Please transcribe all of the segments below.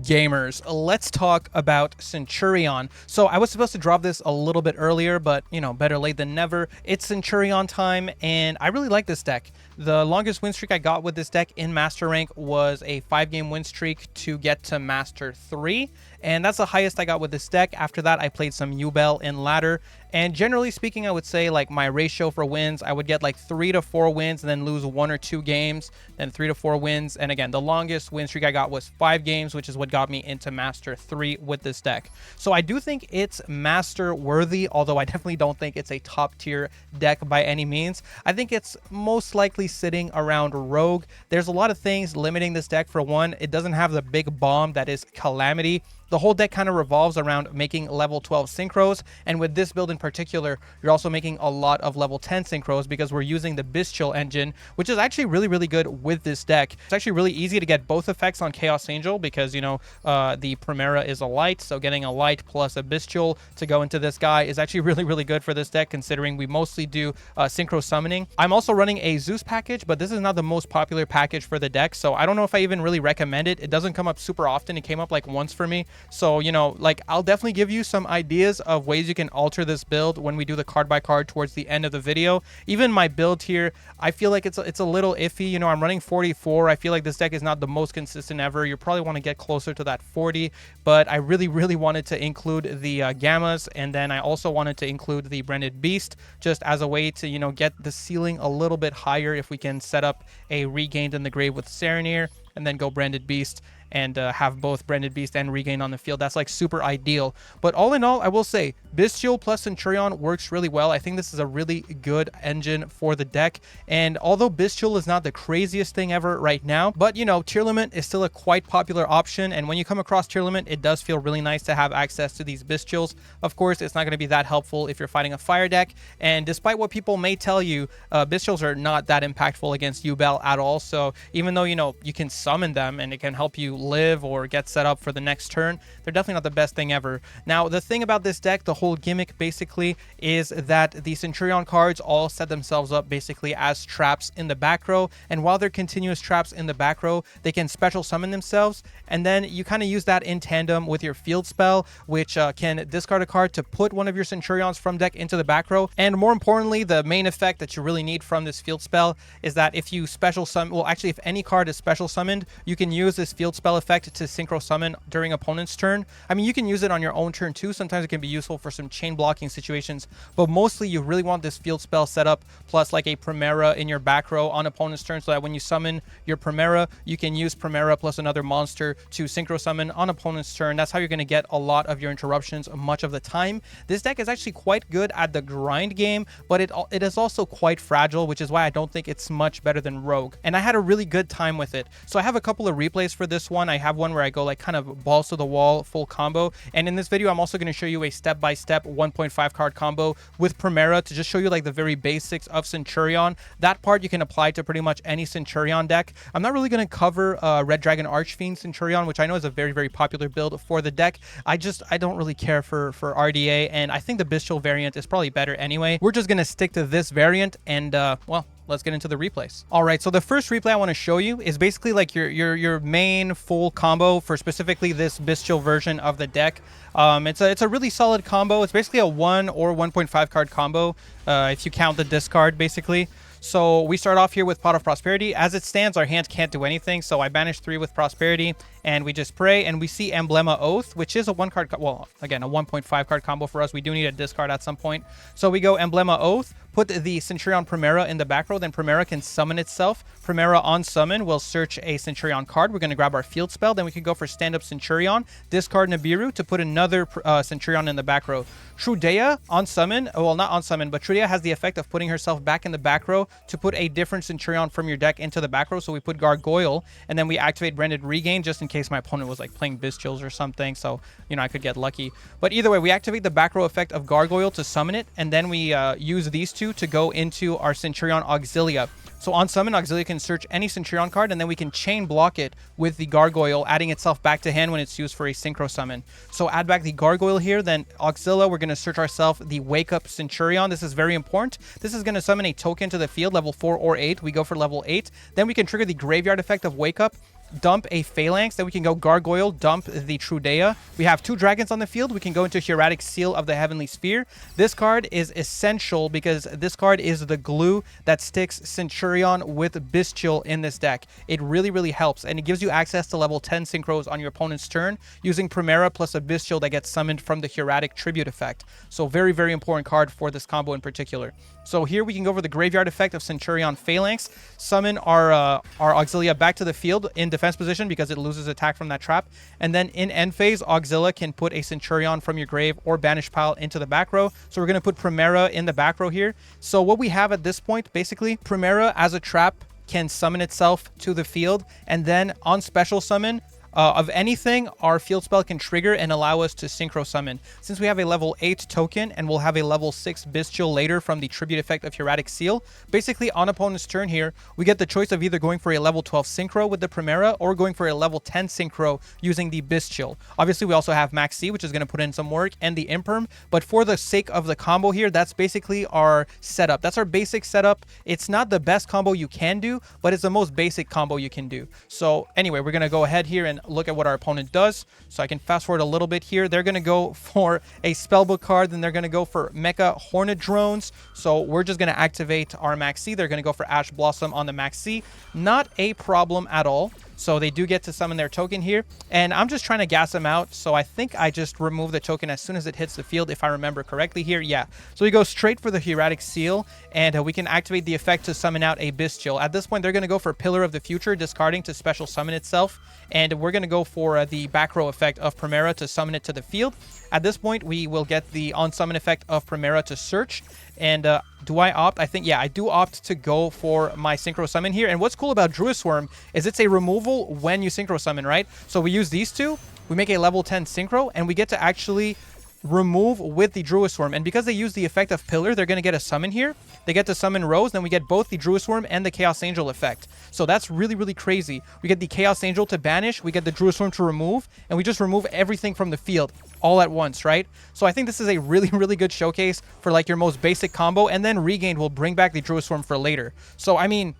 gamers, let's talk about Centurion. So I was supposed to drop this a little bit earlier, but you know, better late than never. It's Centurion time, and I really like this deck. The longest win streak I got with this deck in Master Rank was a 5-game win streak to get to Master 3, and that's the highest I got with this deck. After that, I played some Duel in ladder, and generally speaking, I would say like my ratio for wins, I would get like 3 to 4 wins and then lose 1 or 2 games, then 3 to 4 wins. And again, the longest win streak I got was 5 games, which is what got me into Master 3 with this deck. So I do think it's Master worthy, although I definitely don't think it's a top tier deck by any means. I think it's most likely sitting around Rogue. There's a lot of things limiting this deck. For one, it doesn't have the big bomb that is Calamity. The whole deck kind of revolves around making level 12 synchros, and with this build in particular, you're also making a lot of level 10 synchros because we're using the Bystial engine, which is actually really good with this deck. It's actually really easy to get both effects on Chaos Angel because, you know, the Primera is a light, so getting a light plus a Bystial to go into this guy is actually really good for this deck, considering we mostly do synchro summoning. I'm also running a Zeus package, but this is not the most popular package for the deck, so I don't know if I even really recommend it. It doesn't come up super often. It came up like once for me. So, you know, like I'll definitely give you some ideas of ways you can alter this build when we do the card by card towards the end of the video. Even my build here, I feel like it's a little iffy. You know, I'm running 44. I feel like this deck is not the most consistent ever. You probably want to get closer to that 40, but I really wanted to include the Gammas, and then I also wanted to include the Branded Beast just as a way to, you know, get the ceiling a little bit higher if we can set up a Regained in the Grave with Serenir and then go Branded Beast and have both Branded Beast and Regain on the field. That's like super ideal. But all in all, I will say Bystial plus Centurion works really well. I think this is a really good engine for the deck. And although Bystial is not the craziest thing ever right now, but you know, Tier Limit is still a quite popular option. And when you come across Tier Limit, it does feel really nice to have access to these Bystials. Of course, it's not going to be that helpful if you're fighting a fire deck. And despite what people may tell you, Bystials are not that impactful against Duel at all. So even though, you know, you can summon them and it can help you live or get set up for the next turn, they're definitely not the best thing ever. Now, the thing about this deck, the whole gimmick basically, is that the Centurion cards all set themselves up basically as traps in the back row, and while they're continuous traps in the back row, they can special summon themselves, and then you kind of use that in tandem with your field spell, which can discard a card to put one of your Centurions from deck into the back row. And more importantly, the main effect that you really need from this field spell is that if you special summon, well, actually, if any card is special summoned, you can use this field spell effect to synchro summon during opponent's turn. I mean, you can use it on your own turn too. Sometimes it can be useful for some chain blocking situations, but mostly you really want this field spell set up plus like a Primera in your back row on opponent's turn, so that when you summon your Primera, you can use Primera plus another monster to synchro summon on opponent's turn. That's how you're going to get a lot of your interruptions much of the time. This deck is actually quite good at the grind game, but it is also quite fragile, which is why I don't think it's much better than Rogue. And I had a really good time with it. So I have a couple of replays for this one. I have one where I go like kind of balls to the wall full combo, and in this video I'm also going to show you a step-by-step 1.5 card combo with Primera to just show you like the very basics of Centurion. That part you can apply to pretty much any Centurion deck. I'm not really going to cover Red Dragon Archfiend Centurion, which I know is a very popular build for the deck. I don't really care for RDA, and I think the Bystial variant is probably better anyway. We're just going to stick to this variant, and well, let's get into the replays. All right, so the first replay I want to show you is basically like your main full combo for specifically this Bystial version of the deck. It's a really solid combo. It's basically a 1 or 1.5 card combo if you count the discard basically. So we start off here with Pot of Prosperity. As it stands, our hand can't do anything, so I banish 3 with Prosperity, and we just pray, and we see Emblema Oath, which is a 1 card, well, again, a 1.5 card combo for us. We do need a discard at some point. So we go Emblema Oath, put the Centurion Primera in the back row, then Primera can summon itself. Primera on summon will search a Centurion card. We're going to grab our field spell, then we can go for stand-up Centurion, discard Nibiru to put another Centurion in the back row. Trudea on summon, well, not on summon, but Trudea has the effect of putting herself back in the back row to put a different Centurion from your deck into the back row. So we put Gargoyle, and then we activate Branded Regain just in case my opponent was like playing Bystials or something, so, you know, I could get lucky. But either way, we activate the back row effect of Gargoyle to summon it, and then we use these two to go into our Centurion Auxilia. So on summon, Auxilia can search any Centurion card, and then we can chain block it with the Gargoyle, adding itself back to hand when it's used for a synchro summon. So add back the Gargoyle here, then Auxilia, we're going to search ourselves the Wake Up Centurion. This is very important. This is going to summon a token to the field, level 4 or 8. We go for level 8. Then we can trigger the Graveyard effect of Wake Up, dump a Phalanx. Then we can go Gargoyle, dump the Trudea. We have 2 dragons on the field. We can go into Hieratic Seal of the Heavenly Sphere. This card is essential because this card is the glue that sticks Centurion with Bystial in this deck. It really, really helps, and it gives you access to level 10 synchros on your opponent's turn using Primera plus a Bystial that gets summoned from the Hieratic Tribute effect. So very, very important card for this combo in particular. So here we can go for the graveyard effect of Centurion Phalanx, summon our Auxilia back to the field in defense position because it loses attack from that trap. And then in end phase, Auxilia can put a Centurion from your grave or banish pile into the back row. So we're going to put Primera in the back row here. So what we have at this point, basically, Primera as a trap can summon itself to the field, and then on special summon, of anything, our field spell can trigger and allow us to synchro summon. Since we have a level 8 token and we'll have a level 6 Bystial later from the tribute effect of Hieratic Seal, basically on opponent's turn here, we get the choice of either going for a level 12 synchro with the Primera or going for a level 10 synchro using the Bystial. Obviously, we also have Max C, which is going to put in some work, and the Imperm, but for the sake of the combo here, that's basically our setup. That's our basic setup. It's not the best combo you can do, but it's the most basic combo you can do. So anyway, we're going to go ahead here and look at what our opponent does. So I can fast forward a little bit here. They're going to go for a spellbook card, then they're going to go for Mecha Hornet Drones. So we're just going to activate our Max C. They're going to go for Ash Blossom on the Max C. Not a problem at all. So they do get to summon their token here, and I'm just trying to gas them out. So I think I just remove the token as soon as it hits the field, if I remember correctly here. Yeah. So we go straight for the Hieratic Seal, and we can activate the effect to summon out a Bystial. At this point, they're going to go for Pillar of the Future, discarding to special summon itself, and we're going to go for the back row effect of Primera to summon it to the field. At this point, we will get the on-summon effect of Primera to search. And do I opt? I think, yeah, I do opt to go for my Synchro Summon here. And what's cool about Druid Swarm is it's a removal when you Synchro Summon, right? So we use these two, we make a level 10 Synchro, and we get to actually remove with the Druid Swarm. And because they use the effect of Pillar, they're going to get a summon here. They get to summon Rose, then we get both the Druid Swarm and the Chaos Angel effect. So that's really, really crazy. We get the Chaos Angel to banish, we get the Druid Swarm to remove, and we just remove everything from the field all at once, right? So I think this is a really, really good showcase for like your most basic combo, and then Regained will bring back the Druid Swarm for later. So, I mean,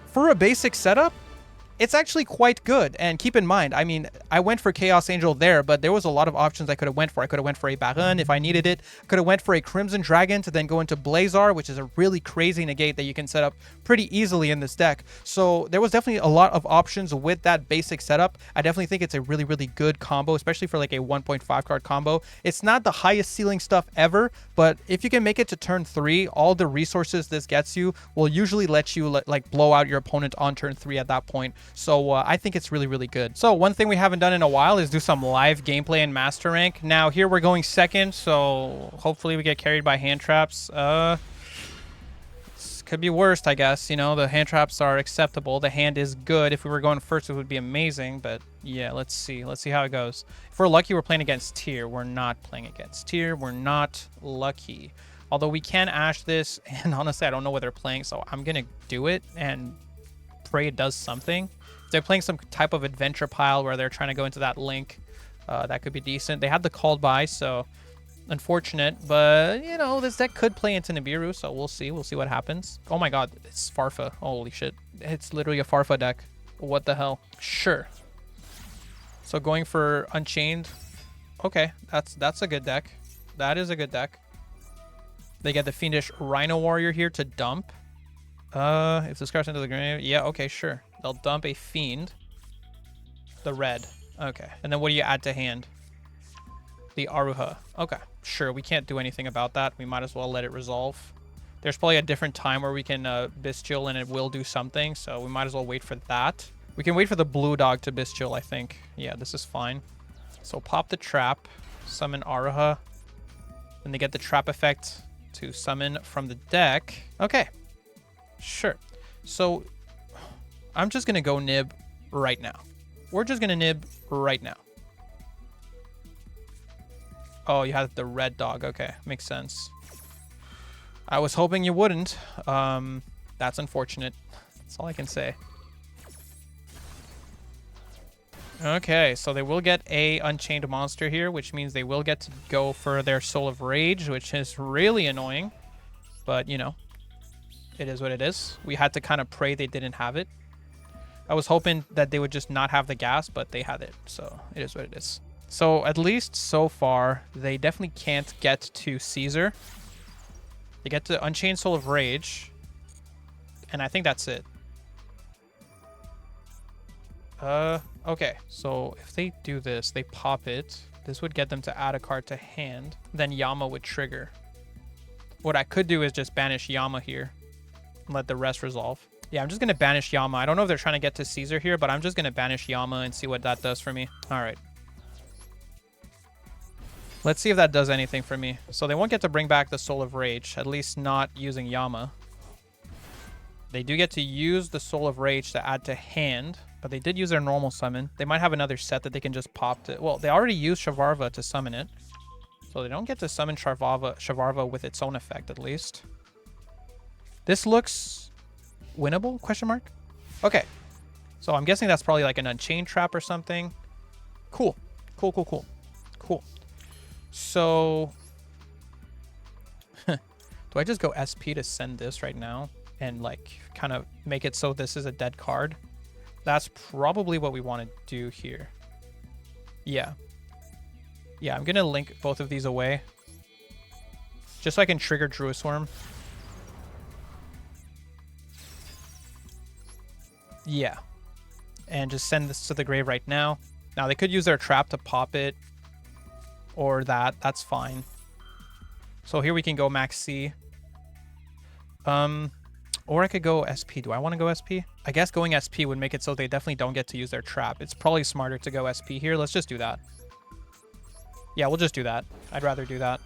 for a basic setup, it's actually quite good. And keep in mind, I mean, I went for Chaos Angel there, but there was a lot of options I could have went for. I could have went for a Baron if I needed it. Could have went for a Crimson Dragon to then go into Blazar, which is a really crazy negate that you can set up pretty easily in this deck. So there was definitely a lot of options with that basic setup. I definitely think it's a really, really good combo, especially for like a 1.5 card combo. It's not the highest ceiling stuff ever, but if you can make it to turn 3, all the resources this gets you will usually let you like blow out your opponent on turn 3 at that point. So I think it's really, really good. So one thing we haven't done in a while is do some live gameplay in Master Rank. Now here we're going second, so hopefully we get carried by hand traps. Could be worst, I guess. You know, the hand traps are acceptable. The hand is good. If we were going first, it would be amazing. But yeah, let's see. Let's see how it goes. If we're lucky, we're playing against Tier. We're not playing against Tier. We're not lucky. Although we can Ash this, and honestly, I don't know what they're playing, so I'm going to do it and pray it does something. If they're playing some type of adventure pile where they're trying to go into that link, that could be decent. They had the called by, so unfortunate, but you know, this deck could play into Nibiru, so we'll see. We'll see what happens. Oh my god, it's Farfa. Holy shit. It's literally a Farfa deck. What the hell? Sure. So going for Unchained. Okay, that's a good deck. That is a good deck. They get the Fiendish Rhino Warrior here to dump. If this card's into the grave, yeah, okay, sure. They'll dump a Fiend. The red. Okay. And then what do you add to hand? The Aruha. Okay, sure. We can't do anything about that. We might as well let it resolve. There's probably a different time where we can Bystial and it will do something, so we might as well wait for that. We can wait for the blue dog to Bystial, I think. Yeah, this is fine. So pop the trap, summon Aruha, and they get the trap effect to summon from the deck. Okay, sure. So I'm just going to go nib right now. We're just going to nib right now. Oh, you had the red dog. Okay, makes sense. I was hoping you wouldn't. That's unfortunate. That's all I can say. Okay, so they will get a Unchained monster here, which means they will get to go for their Soul of Rage, which is really annoying. But, you know, it is what it is. We had to kind of pray they didn't have it. I was hoping that they would just not have the gas, but they had it. So it is what it is. So at least so far, they definitely can't get to Caesar. They get to Unchained Soul of Rage. And I think that's it. Okay. So if they do this, they pop it. This would get them to add a card to hand. Then Yama would trigger. What I could do is just banish Yama here. And let the rest resolve. Yeah, I'm just going to banish Yama. I don't know if they're trying to get to Caesar here, but I'm just going to banish Yama and see what that does for me. All right. Let's see if that does anything for me. So they won't get to bring back the Soul of Rage, at least not using Yama. They do get to use the Soul of Rage to add to hand, but they did use their normal summon. They might have another set that they can just pop to. Well, they already used Shavarva to summon it. So they don't get to summon Shavarva with its own effect, at least. This looks winnable, question mark? Okay. So I'm guessing that's probably like an Unchained Trap or something. Cool. Cool. So, do I just go SP to send this right now and like kind of make it so this is a dead card? That's probably what we want to do here. Yeah, I'm going to link both of these away just so I can trigger Druisworm. Yeah, and just send this to the grave right now. Now they could use their trap to pop it. Or that's fine. So here we can go max C. Or I could go SP. Do I want to go SP? I guess going SP would make it so they definitely don't get to use their trap. It's probably smarter to go SP here. Let's just do that. Yeah, we'll just do that. I'd rather do that.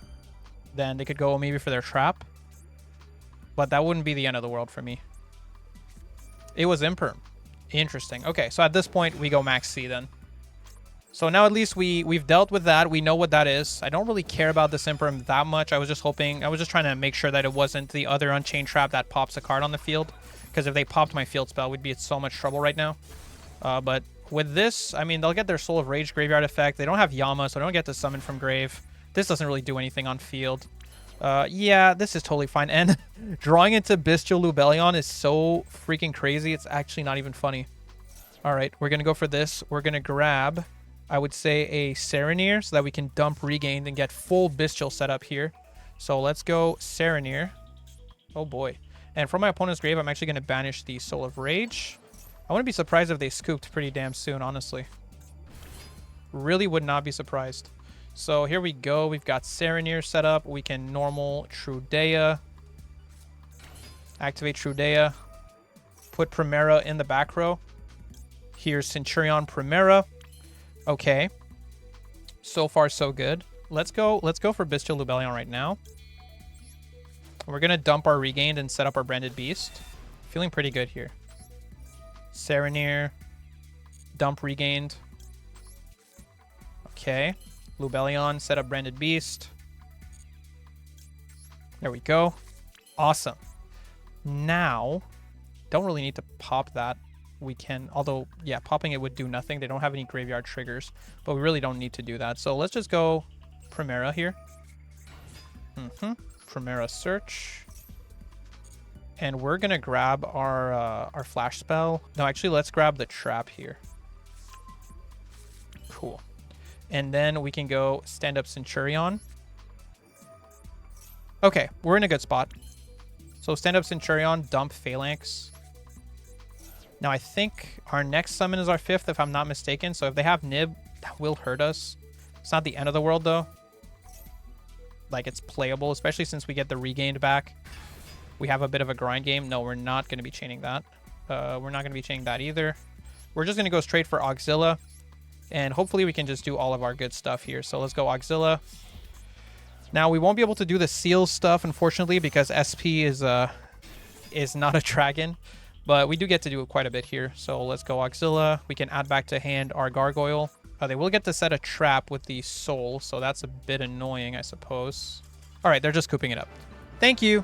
Then they could go maybe for their trap. But that wouldn't be the end of the world for me. It was imperm. Interesting. Okay, so at this point, we go max C then. So now at least we've dealt with that. We know what that is. I don't really care about this Imperm that much. I was just trying to make sure that it wasn't the other Unchained Trap that pops a card on the field. Because if they popped my field spell, we'd be in so much trouble right now. But with this, I mean, they'll get their Soul of Rage graveyard effect. They don't have Yama, so they don't get to summon from grave. This doesn't really do anything on field. Yeah, this is totally fine. And drawing into Bystial Lubellion is so freaking crazy. It's actually not even funny. All right, we're going to go for this. We're going to grab, I would say, a Serenir so that we can dump Regained and get full Bystial set up here. So let's go Serenir. Oh boy. And from my opponent's grave, I'm actually going to banish the Soul of Rage. I wouldn't be surprised if they scooped pretty damn soon, honestly. Really would not be surprised. So here we go. We've got Serenir set up. We can normal Trudea. Activate Trudea. Put Primera in the back row. Here's Centurion Primera. Okay. So far, so good. Let's go for Bystial Lubellion right now. We're going to dump our Regained and set up our Branded Beast. Feeling pretty good here. Serenir. Dump Regained. Okay. Lubellion, set up Branded Beast. There we go. Awesome. Now, don't really need to pop that. We can, although, yeah, popping it would do nothing. They don't have any graveyard triggers, but we really don't need to do that. So let's just go Primera here. Primera search. And we're going to grab our flash spell. No, actually, let's grab the trap here. Cool. And then we can go stand up Centurion. Okay, we're in a good spot. So stand up Centurion, dump Phalanx. Now I think our next summon is our 5th, if I'm not mistaken. So if they have Nib, that will hurt us. It's not the end of the world, though. Like, it's playable, especially since we get the Regained back. We have a bit of a grind game. No, we're not going to be chaining that. We're not going to be chaining that either. We're just going to go straight for Auxilla. And hopefully we can just do all of our good stuff here. So let's go Auxilla. Now we won't be able to do the seals stuff, unfortunately, because SP is not a dragon. But we do get to do quite a bit here. So let's go Auxilla. We can add back to hand our Gargoyle. They will get to set a trap with the Soul. So that's a bit annoying, I suppose. All right, they're just cooping it up. Thank you.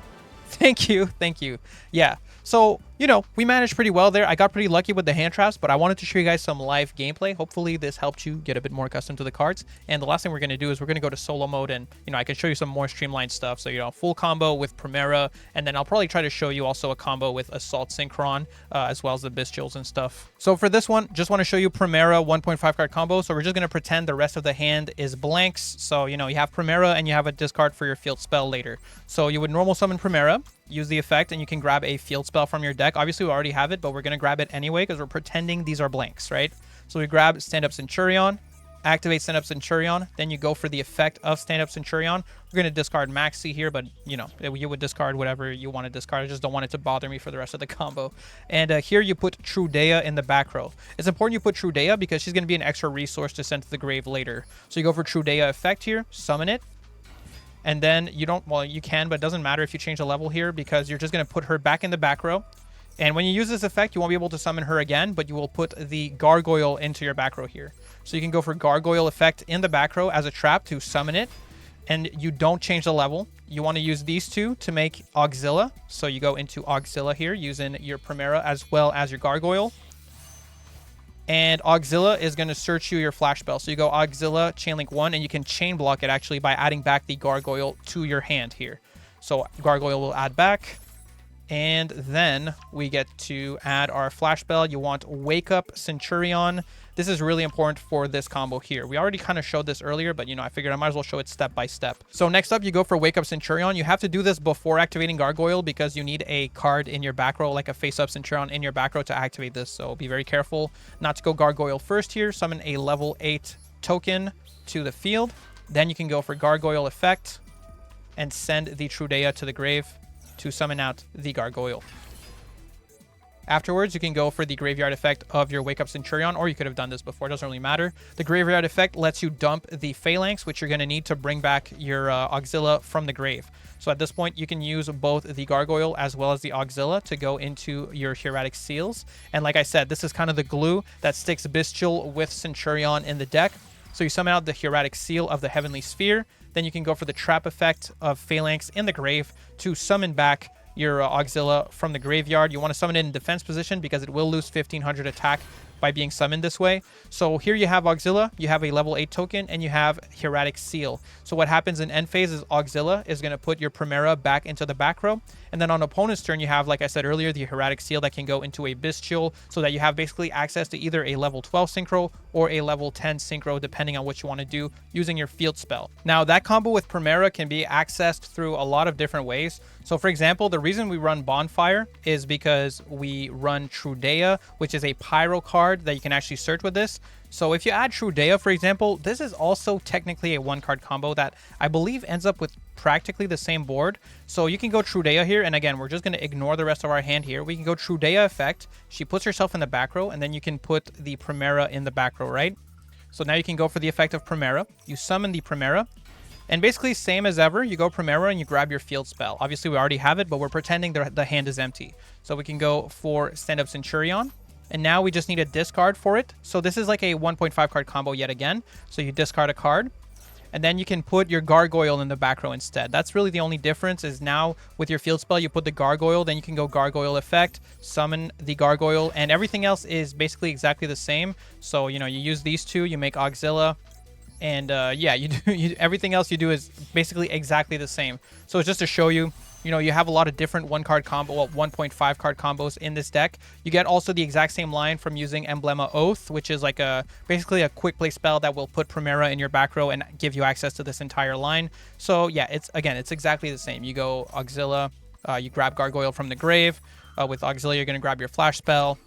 Thank you. Thank you. Yeah. So you know, we managed pretty well there. I got pretty lucky with the hand traps, but I wanted to show you guys some live gameplay. Hopefully this helped you get a bit more accustomed to the cards. And the last thing we're going to do is we're going to go to solo mode, and, you know, I can show you some more streamlined stuff. So, you know, full combo with Primera, and then I'll probably try to show you also a combo with Assault Synchron, as well as the Bystials and stuff. So for this one, just want to show you Primera 1.5 card combo. So we're just going to pretend the rest of the hand is blanks. So, you know, you have Primera and you have a discard for your field spell later. So you would normal summon Primera, use the effect, and you can grab a field spell from your deck. Obviously, we already have it, but we're going to grab it anyway because we're pretending these are blanks, right? So we grab Stand Up Centurion, activate Stand Up Centurion, then you go for the effect of Stand Up Centurion. We're going to discard Maxi here, but, you know, you would discard whatever you want to discard. I just don't want it to bother me for the rest of the combo. And here you put Trudea in the back row. It's important you put Trudea because she's going to be an extra resource to send to the grave later. So you go for Trudea effect here, summon it. And then you don't, well, you can, but it doesn't matter if you change the level here because you're just going to put her back in the back row. And when you use this effect, you won't be able to summon her again, but you will put the Gargoyle into your back row here. So you can go for Gargoyle effect in the back row as a trap to summon it. And you don't change the level. You want to use these two to make Auxilla. So you go into Auxilla here using your Primera as well as your Gargoyle. And Auxilla is going to search you your flash spell. So you go Auxilla, Chainlink 1, and you can chain block it actually by adding back the Gargoyle to your hand here. So Gargoyle will add back. And then we get to add our flash spell. You want Wake Up Centurion. This is really important for this combo here. We already kind of showed this earlier, but, you know, I figured I might as well show it step by step. So next up, you go for Wake Up Centurion. You have to do this before activating Gargoyle because you need a card in your back row, like a face-up Centurion in your back row to activate this. So be very careful not to go Gargoyle first here. Summon a level 8 token to the field. Then you can go for Gargoyle effect and send the Trudea to the grave to summon out the Gargoyle. Afterwards, you can go for the graveyard effect of your Wake Up Centurion, or you could have done this before. It doesn't really matter. The graveyard effect lets you dump the Phalanx, which you're going to need to bring back your Auxilla from the grave. So at this point, you can use both the Gargoyle as well as the Auxilla to go into your Hieratic Seals. And like I said, this is kind of the glue that sticks Bystial with Centurion in the deck. So you summon out the Hieratic Seal of the Heavenly Sphere. Then you can go for the trap effect of Phalanx in the grave to summon back your Auxilla from the graveyard. You want to summon it in defense position because it will lose 1500 attack by being summoned this way. So here you have Auxilla, you have a level 8 token, and you have Hieratic Seal. So what happens in end phase is Auxilla is going to put your Primera back into the back row. And then on opponent's turn, you have, like I said earlier, the Hieratic Seal that can go into a Bystial, so that you have basically access to either a level 12 Synchro or a level 10 Synchro, depending on what you want to do using your field spell. Now, that combo with Primera can be accessed through a lot of different ways. So for example, the reason we run Bonfire is because we run Trudea, which is a Pyro card that you can actually search with this. So if you add Trudea, for example, this is also technically a one-card combo that I believe ends up with practically the same board. So you can go Trudea here, and again, we're just going to ignore the rest of our hand here. We can go Trudea effect. She puts herself in the back row, and then you can put the Primera in the back row, right? So now you can go for the effect of Primera. You summon the Primera. And basically, same as ever, you go Primera and you grab your field spell. Obviously, we already have it, but we're pretending the hand is empty. So we can go for Stand Up Centurion. And now we just need a discard for it. So this is like a 1.5 card combo yet again. So you discard a card. And then you can put your Gargoyle in the back row instead. That's really the only difference is now with your field spell, you put the Gargoyle. Then you can go Gargoyle effect, summon the Gargoyle. And everything else is basically exactly the same. So, you know, you use these two, you make Auxilla. And yeah, you do everything else you do is basically exactly the same. So it's just to show you, you know, you have a lot of different one-card combo, well, 1.5 card combos in this deck. You get also the exact same line from using Emblema Oath, which is like basically a quick play spell that will put Primera in your back row and give you access to this entire line. So yeah, it's exactly the same. You go Auxilla, you grab Gargoyle from the grave. With Auxilla, you're going to grab your flash spell.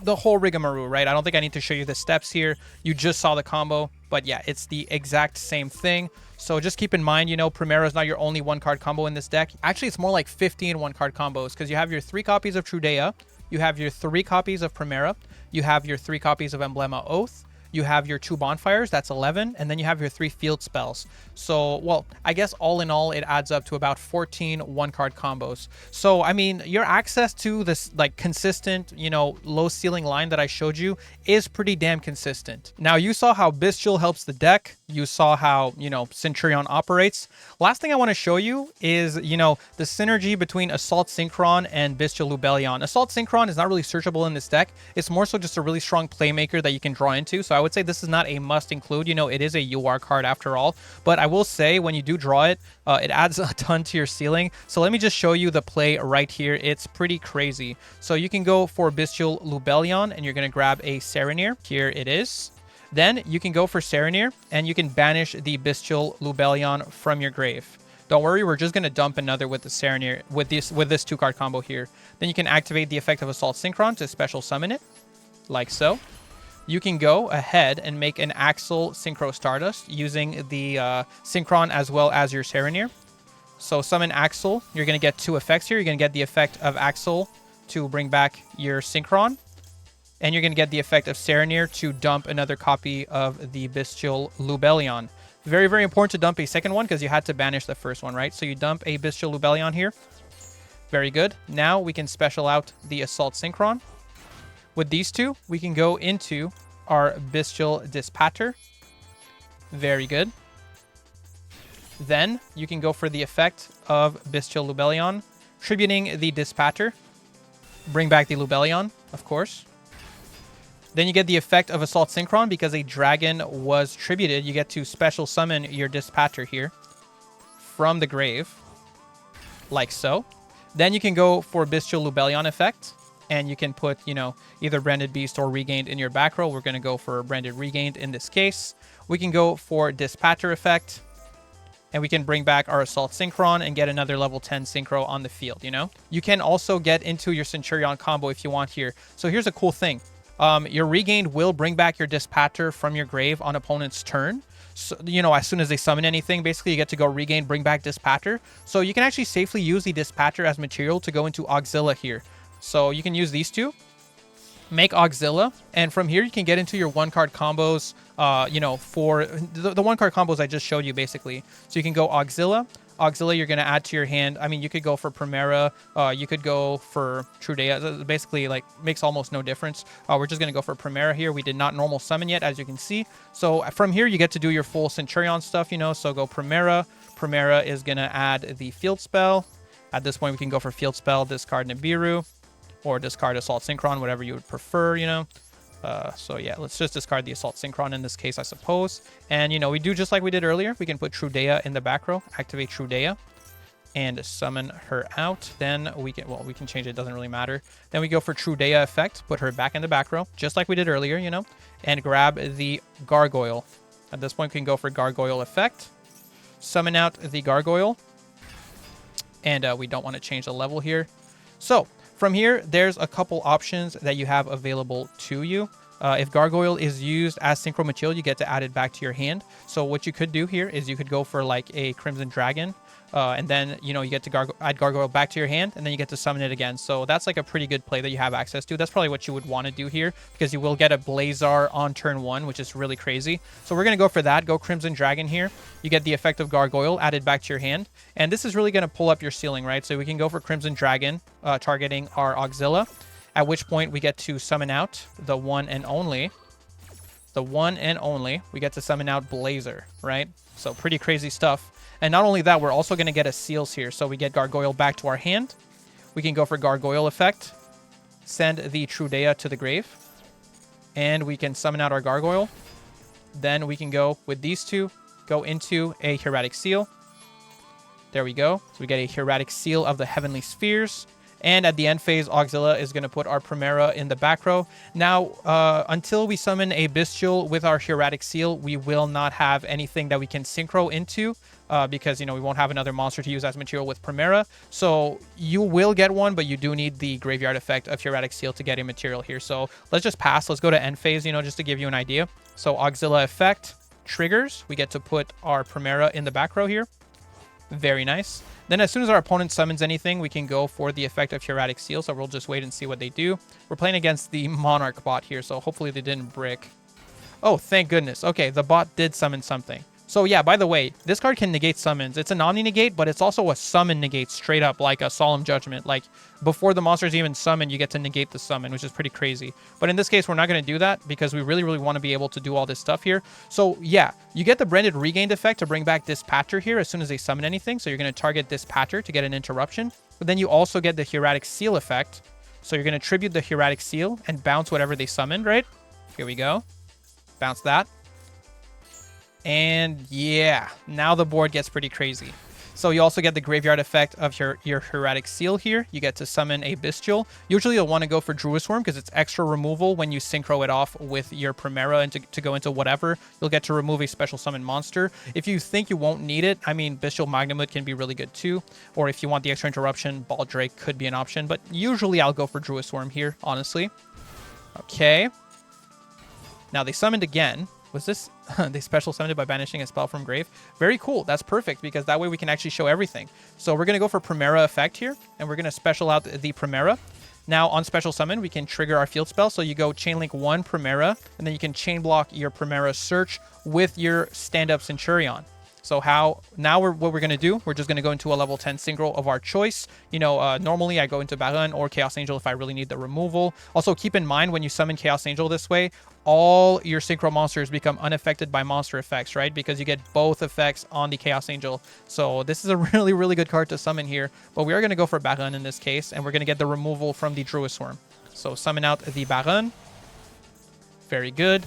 The whole rigmarole, right? I don't think I need to show you the steps here. You just saw the combo, but yeah, it's the exact same thing. So just keep in mind, you know, Primera is not your only one-card combo in this deck. Actually, it's more like 15 one-card combos because you have your 3 copies of Trudea, you have your 3 copies of Primera, you have your 3 copies of Emblema Oath, You have your 2 bonfires, that's 11, and then you have your 3 field spells. So, well, I guess all in all, it adds up to about 14 1-card combos. So, I mean, your access to this, like, consistent, you know, low ceiling line that I showed you is pretty damn consistent. Now, you saw how Bystial helps the deck. You saw how, you know, Centurion operates. Last thing I want to show you is, you know, the synergy between Assault Synchron and Bystial Lubellion. Assault Synchron is not really searchable in this deck. It's more so just a really strong playmaker that you can draw into. So I would say this is not a must include. You know, it is a UR card after all. But I will say when you do draw it, it adds a ton to your ceiling. So let me just show you the play right here. It's pretty crazy. So you can go for Bystial Lubellion and you're going to grab a Serenir. Here it is. Then you can go for Serenir and you can banish the Bystial Lubellion from your grave. Don't worry, we're just going to dump another with the Serenir with this 2-card combo here. Then you can activate the effect of Assault Synchron to special summon it, like so. You can go ahead and make an Axel Synchro Stardust using the Synchron as well as your Serenir. So summon Axel, you're going to get 2 effects here. You're going to get the effect of Axel to bring back your Synchron. And you're going to get the effect of Serenir to dump another copy of the Bystial Lubellion. Very, very important to dump a second one because you had to banish the first one, right? So you dump a Bystial Lubellion here. Very good. Now we can special out the Assault Synchron. With these two, we can go into our Bystial Dispatter. Very good. Then you can go for the effect of Bystial Lubellion, tributing the Dispatter. Bring back the Lubellion, of course. Then you get the effect of Assault Synchron because a dragon was tributed. You get to special summon your Dispatter here from the grave, like so. Then you can go for Bystial Lubellion effect, and you can put, you know, either Branded Beast or Regained in your back row. We're going to go for Branded Regained in this case. We can go for Dispatter effect, and we can bring back our Assault Synchron and get another level 10 Synchro on the field, you know? You can also get into your Centurion combo if you want here. So here's a cool thing. Your Regained will bring back your Dispatter from your grave on opponent's turn. So, you know, as soon as they summon anything, basically you get to go Regain, bring back Dispatter. So you can actually safely use the Dispatter as material to go into Auxilla here. So you can use these two, make Auxilla, and from here you can get into your 1-card combos, you know, for the 1-card combos I just showed you basically. So you can go Auxilla. Auxilla you're going to add to your hand. I mean, you could go for Primera, you could go for Trudea. Basically, like, makes almost no difference. We're just going to go for Primera here. We did not normal summon yet, as you can see. So from here, you get to do your full Centurion stuff, you know. So go Primera. Primera is going to add the field spell. At this point, we can go for field spell, discard Nibiru, or discard Assault Synchron, whatever you would prefer, you know. So yeah, let's just discard the Assault Synchron in this case, I suppose. And, you know, we do just like we did earlier. We can put Trudea in the back row, activate Trudea, and summon her out. Then we can, well, we can change it. It doesn't really matter. Then we go for Trudea effect, put her back in the back row, just like we did earlier, you know, and grab the Gargoyle. At this point, we can go for Gargoyle effect, summon out the Gargoyle, and we don't want to change the level here. So from here, there's a couple options that you have available to you. If Gargoyle is used as Synchro Material, you get to add it back to your hand. So what you could do here is you could go for like a Crimson Dragon, and then, you know, you get to add Gargoyle back to your hand, and then you get to summon it again. So that's like a pretty good play that you have access to. That's probably what you would want to do here, because you will get a Blazar on turn 1, which is really crazy. So we're going to go for that. Go Crimson Dragon here. You get the effect of Gargoyle added back to your hand. And this is really going to pull up your ceiling, right? So we can go for Crimson Dragon, targeting our Auxilla, at which point we get to summon out the one and only. We get to summon out Blazer, right? So pretty crazy stuff. And not only that, we're also going to get a Seals here. So we get Gargoyle back to our hand. We can go for Gargoyle effect, send the Trudea to the grave, and we can summon out our Gargoyle. Then we can go with these two, go into a Hieratic Seal. There we go. So we get a Hieratic Seal of the Heavenly Spheres. And at the end phase, Auxilla is going to put our Primera in the back row. Now, until we summon a Bystial with our Hieratic Seal, we will not have anything that we can synchro into, because, you know, we won't have another monster to use as material with Primera. So you will get one, but you do need the graveyard effect of Hieratic Seal to get a material here. So let's just pass. Let's go to end phase, you know, just to give you an idea. So Auxilla effect triggers. We get to put our Primera in the back row here. Very nice. Then as soon as our opponent summons anything, we can go for the effect of Hieratic Seal. So we'll just wait and see what they do. We're playing against the Monarch bot here, so hopefully they didn't brick. Oh, thank goodness. Okay, the bot did summon something. So yeah, by the way, this card can negate summons. It's an omni-negate, but it's also a summon negate straight up, like a Solemn Judgment. Like, before the monster's even summoned, you get to negate the summon, which is pretty crazy. But in this case, we're not going to do that because we really, really want to be able to do all this stuff here. So yeah, you get the Branded Regained effect to bring back Dispatcher here as soon as they summon anything. So you're going to target Dispatcher to get an interruption. But then you also get the Hieratic Seal effect. So you're going to tribute the Hieratic Seal and bounce whatever they summoned, right? Here we go. Bounce that. And yeah, now the board gets pretty crazy. So you also get the graveyard effect of your Hieratic Seal here. You get to summon a Bystial. Usually you'll want to go for Druid Swarm because it's extra removal when you synchro it off with your Primera and to go into whatever. You'll get to remove a special summon monster. If you think you won't need it, I mean, Bystial Magnamut can be really good too. Or if you want the extra interruption, Baldrake could be an option. But usually I'll go for Druid Swarm here, honestly. Okay. Now they summoned again. Was this... they special summoned it by banishing a spell from grave? Very cool. That's perfect because that way we can actually show everything. So we're going to go for Primera effect here. And we're going to special out the Primera. Now on special summon, we can trigger our field spell. So you go Chainlink 1 Primera. And then you can chain block your Primera Search with your stand-up Centurion. So now what we're going to do, we're just going to go into a level 10 synchro of our choice. You know, normally I go into Baron or Chaos Angel if I really need the removal. Also, keep in mind when you summon Chaos Angel this way, all your synchro monsters become unaffected by monster effects, right? Because you get both effects on the Chaos Angel. So this is a really, really good card to summon here. But we are going to go for Baron in this case, and we're going to get the removal from the Druid Swarm. So summon out the Baron. Very good.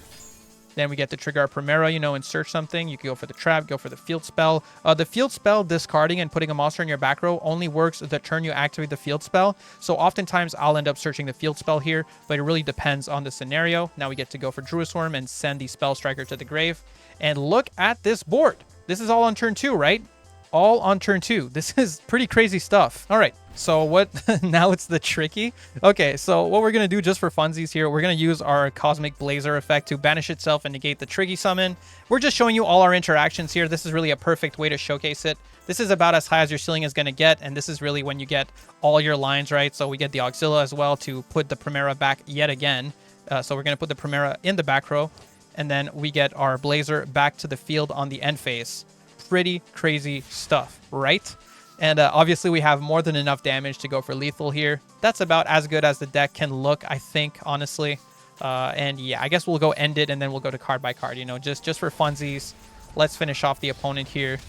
Then we get to trigger our Primera, you know, and search something. You can go for the trap, go for the field spell. The field spell discarding and putting a monster in your back row only works the turn you activate the field spell. So oftentimes I'll end up searching the field spell here, but it really depends on the scenario. Now we get to go for Druid Swarm and send the Spell Striker to the grave. And look at this board. This is all on turn 2, right? All on turn 2. This is pretty crazy stuff. All right. So what, now it's the tricky. Okay, so what we're going to do just for funsies here, we're going to use our Cosmic Blazer effect to banish itself and negate the Triggy summon. We're just showing you all our interactions here. This is really a perfect way to showcase it. This is about as high as your ceiling is going to get, and this is really when you get all your lines, right? So we get the Auxilia as well to put the Primera back yet again. So we're going to put the Primera in the back row, and then we get our Blazer back to the field on the end phase. Pretty crazy stuff, right? And obviously we have more than enough damage to go for lethal here. That's about as good as the deck can look, I think, honestly. And yeah, I guess we'll go end it and then we'll go to card by card, you know, just for funsies. Let's finish off the opponent here.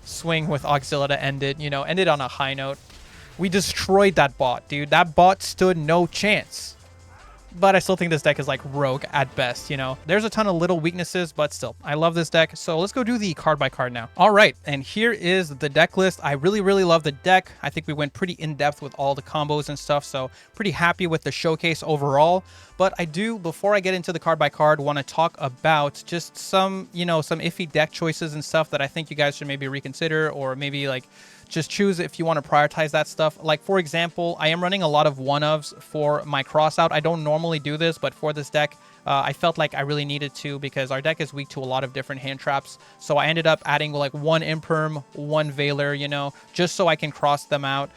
Swing with Auxilia to end it, you know, end it on a high note. We destroyed that bot, dude. That bot stood no chance. But I still think this deck is like rogue at best, you know. There's a ton of little weaknesses, but still, I love this deck. So let's go do the card by card now. All right, and here is the deck list. I really, really love the deck. I think we went pretty in-depth with all the combos and stuff, so pretty happy with the showcase overall. But I do, before I get into the card by card, want to talk about just some, you know, some iffy deck choices and stuff that I think you guys should maybe reconsider, or maybe like just choose if you want to prioritize that stuff. Like, for example, I am running a lot of one-ofs for my crossout. I don't normally do this, but for this deck, I felt like I really needed to because our deck is weak to a lot of different hand traps. So I ended up adding like one Imperm, one Veiler, you know, just so I can cross them out.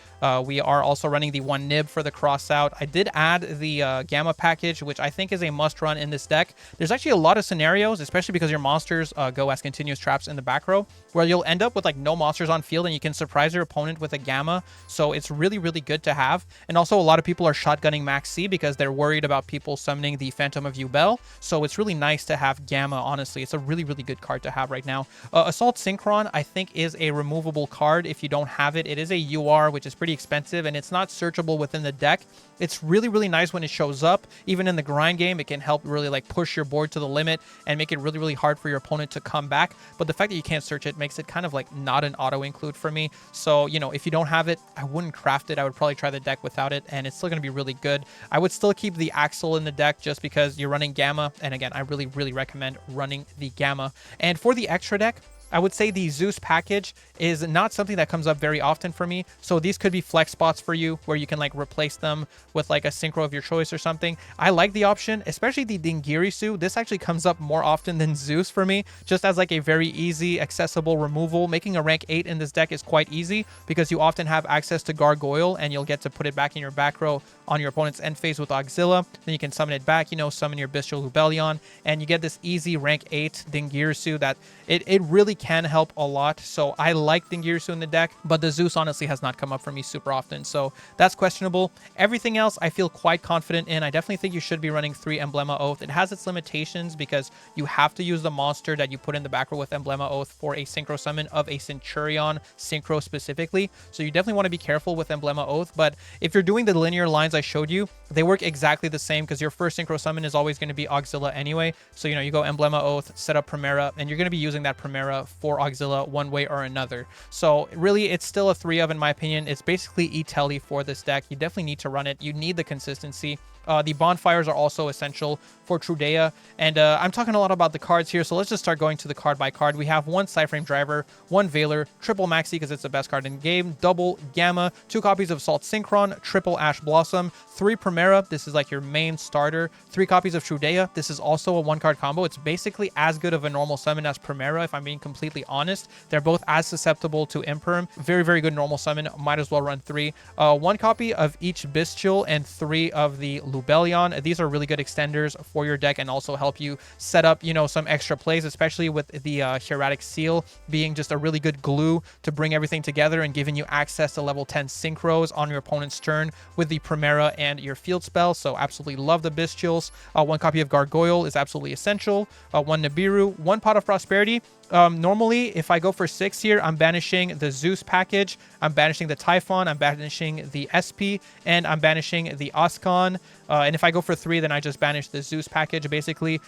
We are also running the one Nib for the cross out. I did add the Gamma package, which I think is a must run in this deck. There's actually a lot of scenarios, especially because your monsters go as continuous traps in the back row, where you'll end up with like no monsters on field and you can surprise your opponent with a Gamma. So it's really, really good to have. And also a lot of people are shotgunning Max C because they're worried about people summoning the Phantom of Ubel. So it's really nice to have Gamma, honestly. It's a really, really good card to have right now. Assault Synchron, I think, is a removable card if you don't have it. It is a UR, which is pretty expensive, and it's not searchable within the deck. It's really, really nice when it shows up. Even in the grind game, it can help really like push your board to the limit and make it really, really hard for your opponent to come back. But the fact that you can't search it makes it kind of like not an auto include for me. So, you know, if you don't have it, I wouldn't craft it. I would probably try the deck without it, and it's still going to be really good. I would still keep the Axel in the deck just because you're running Gamma. And again, I really, really recommend running the Gamma. And for the extra deck, I would say the Zeus package is not something that comes up very often for me. So these could be flex spots for you where you can like replace them with like a synchro of your choice or something. I like the option, especially the Dingirisu. This actually comes up more often than Zeus for me, just as like a very easy, accessible removal. Making a rank 8 in this deck is quite easy because you often have access to Gargoyle and you'll get to put it back in your back row on your opponent's end phase with Auxilla. Then you can summon it back, you know, summon your Bystial Lubellion, and you get this easy rank 8 Dingirisu that it really can help a lot. So I like Dingirisu in the deck, but the Zeus honestly has not come up for me super often. So that's questionable. Everything else I feel quite confident in. I definitely think you should be running 3 Emblema Oath. It has its limitations because you have to use the monster that you put in the back row with Emblema Oath for a synchro summon of a Centurion synchro specifically. So you definitely want to be careful with Emblema Oath. But if you're doing the linear lines I showed you, they work exactly the same because your first synchro summon is always going to be Auxilla anyway. So, you know, you go Emblema Oath, set up Primera, and you're going to be using that Primera for Auxilla one way or another. So really, it's still a 3 of in my opinion. It's basically E-Telly for this deck. You definitely need to run it. You need the consistency. The bonfires are also essential for Trudea. And I'm talking a lot about the cards here, so let's just start going to the card by card. We have 1 Cyframe Driver, 1 Veiler, triple Maxi because it's the best card in the game, double Gamma, 2 copies of Salt Synchron, triple Ash Blossom, 3 Primera. This is like your main starter. 3 copies of Trudea. This is also a 1-card combo. It's basically as good of a normal summon as Primera, if I'm being completely honest. They're both as susceptible to Imperm. Very, very good normal summon. Might as well run 3. 1 copy of each Bystial and 3 of the Lubellion. These are really good extenders for your deck and also help you set up, you know, some extra plays, especially with the Hieratic Seal being just a really good glue to bring everything together and giving you access to level 10 synchros on your opponent's turn with the Primera and your field spell. So absolutely love the Bystials. 1 copy of Gargoyle is absolutely essential. 1 Nibiru, 1 Pot of Prosperity. Normally, if I go for 6 here, I'm banishing the Zeus package, I'm banishing the Typhon, I'm banishing the SP, and I'm banishing the Oscon. And if I go for 3, then I just banish the Zeus package, basically.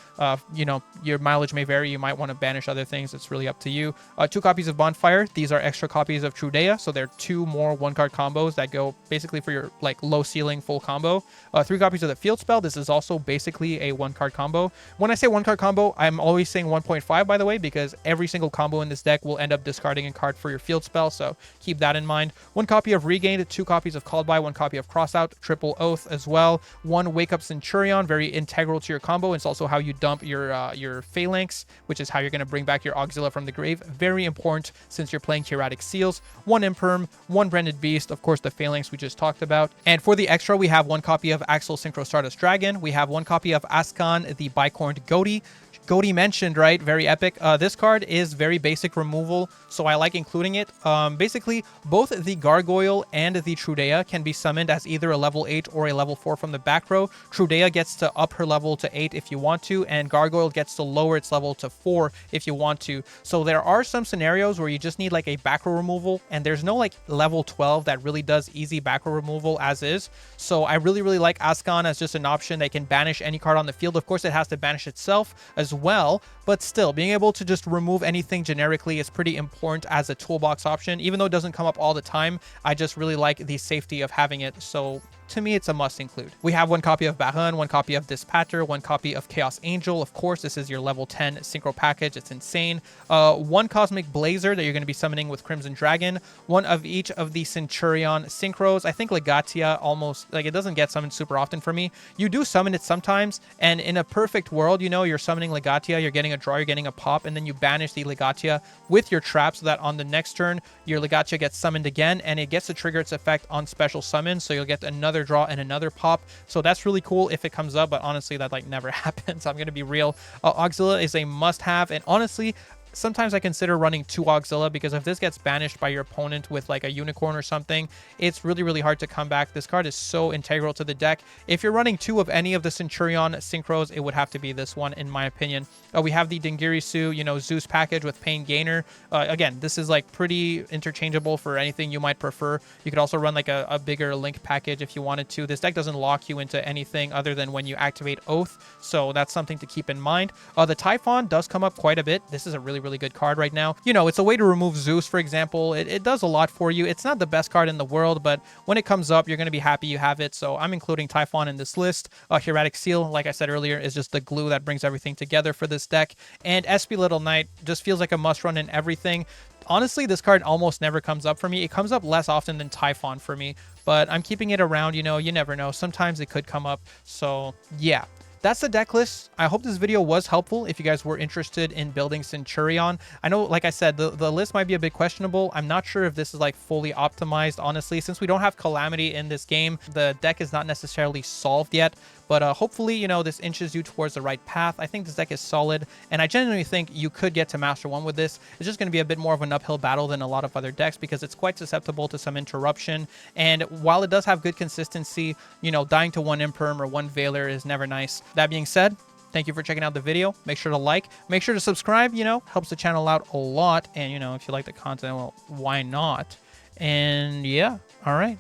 You know, your mileage may vary. You might want to banish other things. It's really up to you. 2 copies of Bonfire. These are extra copies of Trudea, so they're 2 more 1-card combos that go basically for your, like, low ceiling full combo. 3 copies of the Field Spell. This is also basically a 1-card combo. When I say 1-card combo, I'm always saying 1.5, by the way, because every single combo in this deck will end up discarding a card for your field spell, so keep that in mind. 1 copy of Regained, 2 copies of Called By, 1 copy of Crossout, triple Oath as well. 1 Wake Up Centurion, very integral to your combo. It's also how you dump your Phalanx, which is how you're going to bring back your Auxilla from the grave. Very important since you're playing Hieratic Seals. 1 Imperm, 1 Branded Beast, of course the Phalanx we just talked about. And for the extra, we have 1 copy of Axel Synchro Stardust Dragon. We have 1 copy of Ascon, the Bicorned Goatee. Goatee mentioned, right? Very epic. This card is very basic removal, so I like including it. Basically, both the Gargoyle and the Trudea can be summoned as either a level 8 or a level 4 from the back row. Trudea gets to up her level to 8 if you want to, and Gargoyle gets to lower its level to 4 if you want to. So there are some scenarios where you just need like a back row removal, and there's no like level 12 that really does easy back row removal as is. So I really, really like Ascon as just an option. They can banish any card on the field. Of course, it has to banish itself as well, but still being able to just remove anything generically is pretty important as a toolbox option. Even though it doesn't come up all the time, I just really like the safety of having it. So to me, it's a must include. We have 1 copy of Baron, 1 copy of Dispater, 1 copy of Chaos Angel. Of course, this is your level 10 synchro package. It's insane. 1 Cosmic Blazer that you're going to be summoning with Crimson Dragon. 1 of each of the Centurion synchros. I think Legatia almost, like, it doesn't get summoned super often for me. You do summon it sometimes, and in a perfect world, you know, you're summoning Legatia, you're getting a draw, you're getting a pop, and then you banish the Legatia with your trap so that on the next turn, your Legatia gets summoned again, and it gets to trigger its effect on special summon, so you'll get another draw and another pop. So that's really cool if it comes up, but honestly, that like never happens. I'm going to be real. Auxilla is a must-have, and honestly, sometimes I consider running 2 Auxilla because if this gets banished by your opponent with like a unicorn or something, it's really, really hard to come back. This card is so integral to the deck. If you're running 2 of any of the Centurion synchros, it would have to be this one, in my opinion. We have the Dingirisu, you know, Zeus package with Pain Gainer. Again, this is like pretty interchangeable for anything you might prefer. You could also run like a bigger Link package if you wanted to. This deck doesn't lock you into anything other than when you activate Oath, so that's something to keep in mind. The Typhon does come up quite a bit. This is a really, really good card right now. You know, it's a way to remove Zeus, for example. It does a lot for you. It's not the best card in the world, but when it comes up, you're going to be happy you have it. So I'm including Typhon in this list. Hieratic Seal, like I said earlier, is just the glue that brings everything together for this deck. And SP Little Knight just feels like a must run in everything. Honestly, this card almost never comes up for me. It comes up less often than Typhon for me, but I'm keeping it around. You know, you never know. Sometimes it could come up. So yeah. That's the deck list. I hope this video was helpful if you guys were interested in building Centurion. I know, like I said, the list might be a bit questionable. I'm not sure if this is like fully optimized, honestly. Since we don't have Calamity in this game, the deck is not necessarily solved yet. But hopefully, you know, this inches you towards the right path. I think this deck is solid, and I genuinely think you could get to Master 1 with this. It's just going to be a bit more of an uphill battle than a lot of other decks because it's quite susceptible to some interruption. And while it does have good consistency, you know, dying to one Imperm or one Veiler is never nice. That being said, thank you for checking out the video. Make sure to like, make sure to subscribe, you know, helps the channel out a lot. And, you know, if you like the content, well, why not? And yeah, all right.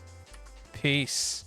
Peace.